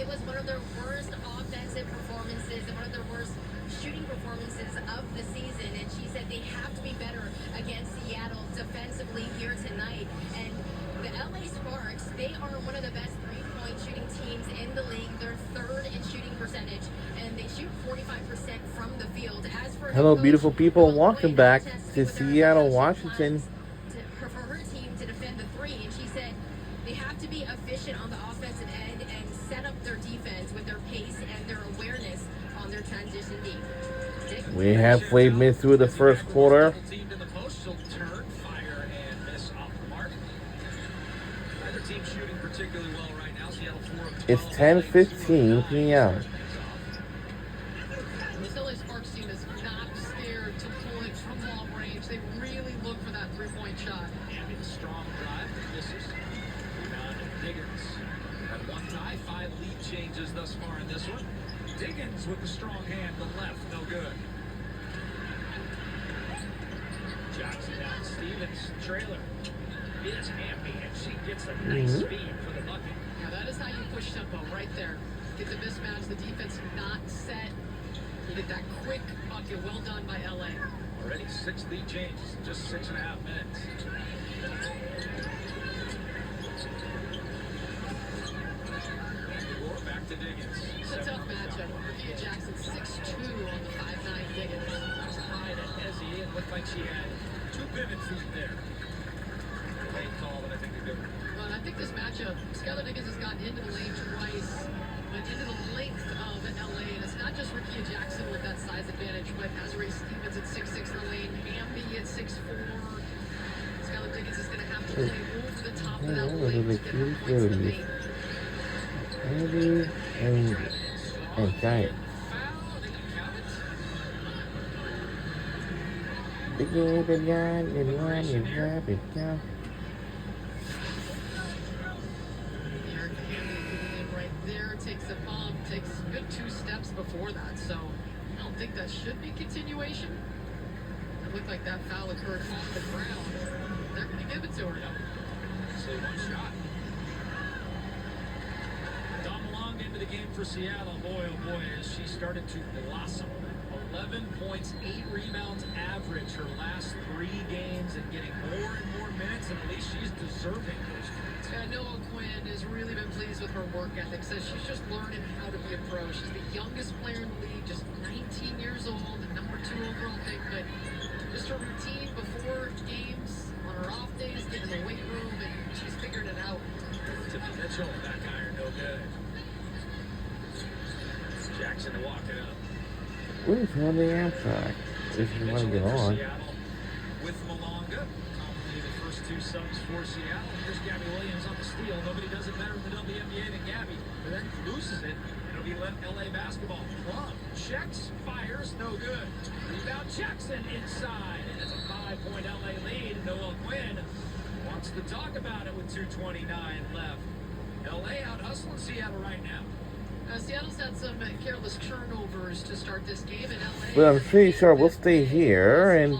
it was one of their worst offensive performances and one of their worst shooting performances of the season. And she said they have to be better against Seattle defensively here tonight. And the LA Sparks, they are one of the best three-point shooting teams in the league. They're third in shooting percentage, and they shoot 45% from the field. As for hello, beautiful people, and welcome back to Seattle, Washington. For her team to defend the three, and she said they have to be efficient on the offensive end and set up their defense with their pace and their awareness on their transition D. We halfway mid through the first quarter. It's 10:15 p.m. This LA Sparks team is not scared to pull it from long range. They really look for that three-point shot. And a strong drive. Misses. Rebound to Diggins. At one tie, 5 lead changes thus far in this one. Diggins with the strong hand, the left, no good. Jackson down. Stevens, trailer. Is Hamby, and she gets a nice feed for the bucket. Now that is how you push tempo right there. Get the mismatch, the defense not set. You get that quick bucket. Well done by LA. Already 6 lead changes in just 6.5 minutes. Back to Diggins. It's a tough matchup. Rickea Jackson 6'2" on the 5'9" Diggins. Tied at Ezzie. It looked like she had 2 pivot feet there. Lane call, but I think they're good. Well, and I think this matchup, Skylar Diggins has gotten into the lane twice, but into the length of LA. And it's not just Rickea Jackson with that size advantage, but Azurá Stevens at 6'6" in the lane, Hamby at 6'4". Skylar Diggins is going to have to play over the top of that lane to get her points in the paint. Hamby and Giant. Right there, takes a bump, takes a good 2 steps before that, so I don't think that should be continuation. It looked like that foul occurred off the ground. They're going to give it to her. So one shot. Dom Long into the game for Seattle. Boy, oh boy, as she started to blossom. 11 points, 8 rebounds average her last 3 games, and getting more and more minutes, and at least she's deserving those points. Yeah, Noah Quinn has really been pleased with her work ethic. Says she's just learning how to be a pro. She's the youngest player in the league, just 19 years old, the number 2 overall pick, but just her routine before games, on her off days, getting in the weight room, and she's figured it out. Tippy Mitchell, back iron, no good. Jackson to walk it up. Where's on the Amtrak? If you want to get on. With Malonga, commonly the first 2 subs for Seattle. Here's Gabby Williams on the steal. Nobody does it better in the WNBA than Gabby. But then loses it. It'll be LA basketball. Plum checks, fires, no good. Rebound Jackson inside. And it's a 5-point LA lead. Noah Quinn wants to talk about it with 2:29 left. LA out hustling Seattle right now. Seattle's had some careless turnovers to start this game, and LA. But I'm pretty sure we'll stay here and You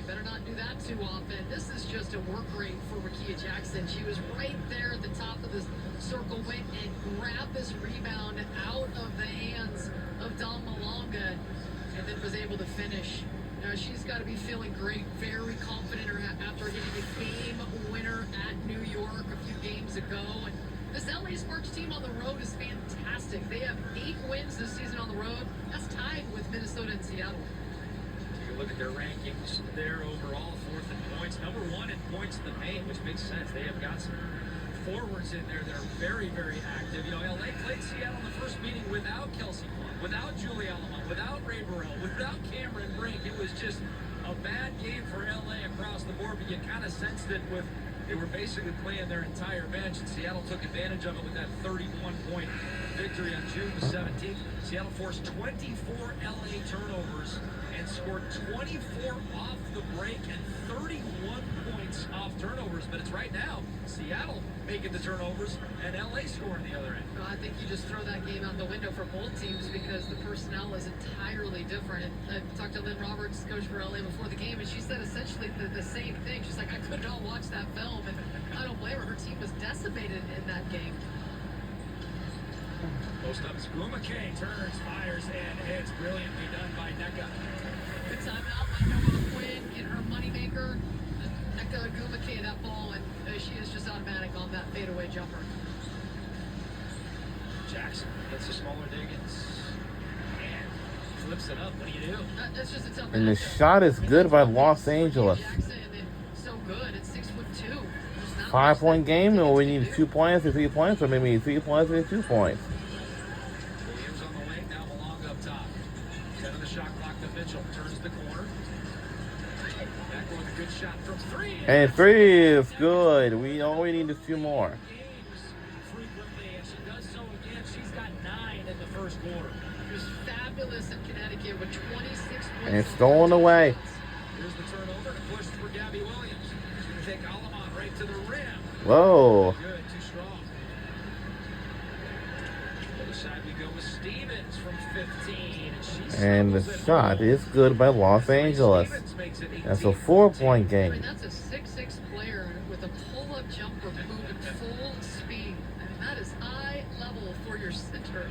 better not do that too often. This is just a work rate for Rickea Jackson. She was right there at the top of the circle, went and grabbed this rebound out of the hands of Dom Malonga, and then was able to finish. Now she's got to be feeling great, very confident after hitting a game winner at New York a few games ago. And this LA Sparks team on the road is fantastic. They have 8 wins this season on the road. That's tied with Minnesota and Seattle. Take a look at their rankings there overall. 4th in points. Number 1 in points in the paint, which makes sense. They have got some forwards in there that are very, very active. You know, LA played Seattle in the first meeting without Kelsey Plum, without Julie Alamo, without Ray Burrell, without Cameron Brink. It was just a bad game for LA across the board, but you kind of sensed it with they were basically playing their entire bench, and Seattle took advantage of it with that 31-point victory on June the 17th. Seattle forced 24 LA turnovers and scored 24 off the break and 31 points off turnovers. But it's right now Seattle making the turnovers and LA scoring the other end. Well, I think you just throw that game out the window for both teams because the personnel is entirely different. I talked to Lynn Roberts, coach for LA, before the game, and she said essentially the same thing. She's like, I could not watch that film, and I don't blame her. Her team was decimated in that game. Post up, Gumake turns, fires, and hits. Brilliantly done by Nneka. Good timeout by Noah Quinn in her moneymaker. Nneka Gumake that ball, and she is just automatic on that fadeaway jumper. Jackson gets a smaller Diggins. And flips it up. What do you do? That's just a tough And the matchup. shot is good by Los Angeles. Jackson, so good at 6'2". There's not 5 much point that game, or we Diggins need can 2 do. points or 3 points, or maybe 3 points or 2 points. Williams on the wing, now Malonga up top. 10 of the shot clock to Mitchell. Turns the corner. Back with a good shot from 3. And 3 is good. All we need is 2 more. Games frequently, and she does so again. She's got 9 in the first quarter. She was fabulous in Connecticut with 26 points. And it's stolen away. Here's the turnover to push for Gabby Williams. She's going to take Alamont right to the rim. Whoa. Good, too strong. Other side we go with Stevens from 15. And the shot is good by Los Angeles. That's a 4 point I game. mean, that's a 6'6" player with a pull-up jumper moving full speed. I mean, that is high level for your center.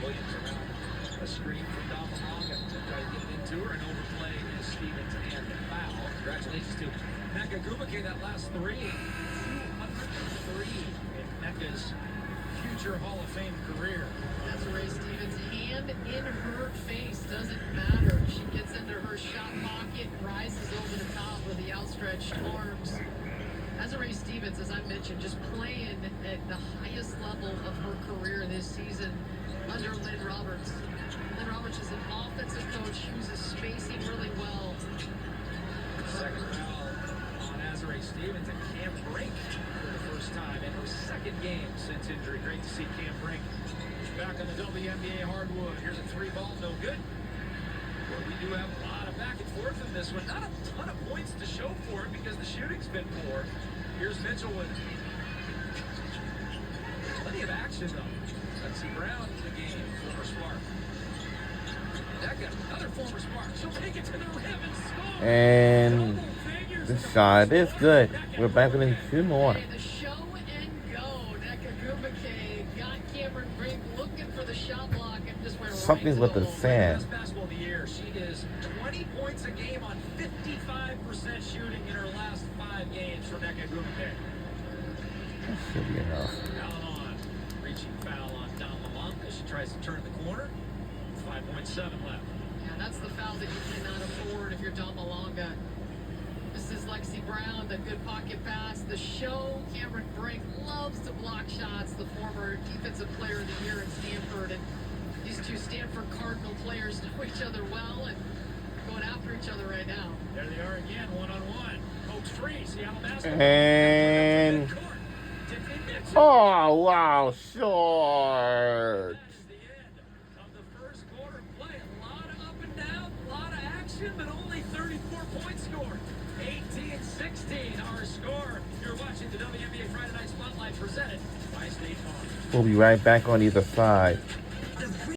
Williams around a screen from Damalonga. Tries to get it into her and overplay is Stevens and the foul. Congratulations to Nneka Gumake, that last 3. 203 in Nneka's future Hall of Fame career. That's Ray Stevens' hand in her face. Doesn't matter. She gets into her shot pocket, rises over the top with the outstretched arms. Ray Stevens, as I mentioned, just playing at the highest level of her career this season under Lynn Roberts. Lynn Roberts is an offensive coach, uses spacing really well. Second foul on Azurá Stevens and Cam Brink for the first time in her second game since injury. Great to see Cam Brink back on the WNBA hardwood. Here's a 3-ball, no good. But we do have a lot of back and forth in this one. Not a ton of points to show for it because the shooting's been poor. Here's Mitchell with plenty of action though. Lexi Brown in the game, former Spark. Nneka, another former Spark. She'll take it to the rim and score. And the shot is good. We're back within 2 more. Hey, the show and go. Nneka Gumake got Cameron Brink looking for the shot block and just went Something's right with to the hole. sand. Best basketball of the year. She is 20 points a game on 55% shooting in her last 5 games for Nneka Gumake. That should be enough. Alamont, reaching foul on Damalonga as she tries to turn the corner. 5.7 left. Yeah, that's the foul that you cannot afford if you're Damalonga. This is Lexi Brown, the good pocket pass. The show, Cameron Brink loves to block shots, the former defensive player of the year at Stanford. And these two Stanford Cardinal players know each other well and going after each other right now. There they are again, one-on-one. Pokes free, Seattle basketball. And oh wow, short. That is the end of the first quarter play. A lot of up and down, a lot of action, but only 34 points scored. 18-16 our score. You're watching the WNBA Friday Night Spotlight presented by State Farm. We'll be right back on either side.